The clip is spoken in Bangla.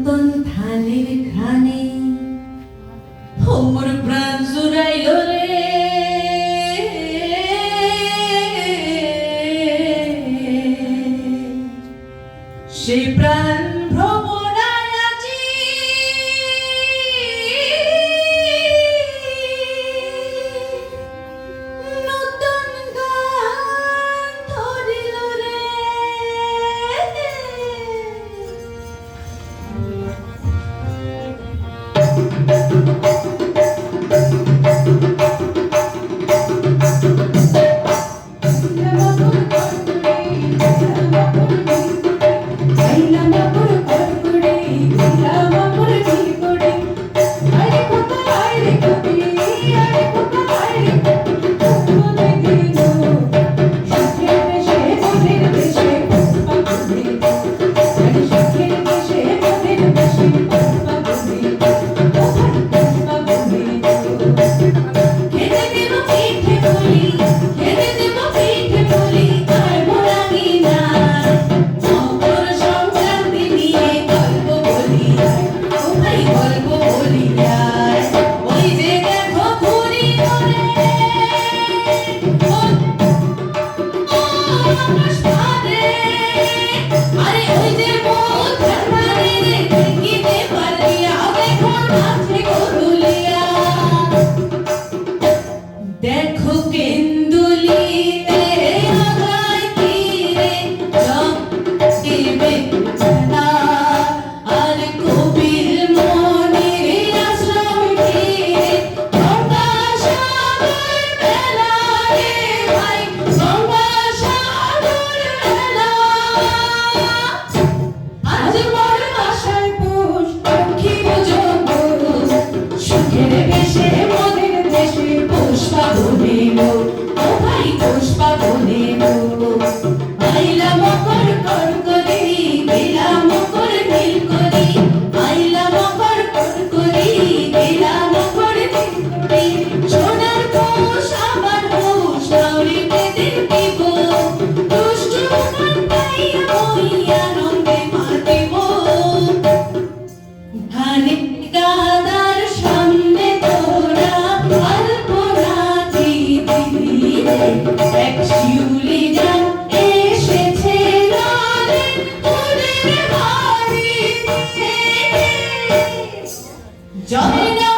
নূতন ধানের ঘ্রাণে মোর প্রাণ জুড়াইল রে, সেই প্রাণ ভ্রমণায় আজি নূতন গান ধরিল রে। দেখো কেন্দুলিতে আগায় তীরে জপটিবে না, আর কবির মনির আশ্রম ঘিরে গঙ্গাসাগর মেলা রে ভাই, গঙ্গাসাগর মেলা। আজ মোর বাসায় পুষ পাখি পর্যন্ত সুখের বেশে মনের দেশে পুষ্পা বনিল, ও ভাই পুষ্পা বনিল। আইলা মকর কর করি গেলা মকর নীল করি, আইলা মকর কর করি গেলা মকর নীল করি। সোনার কোষ আমার হোস কাউরিতে দিন দিব, দুষ্ট কান্দাইয়া ওই আনন্দে মাতিব। ধানে গাদার সামনে তোরা আলপনা দিবি রে, এক শিউলি গান এসেছে লালে তোদের বাড়িতে। জয় না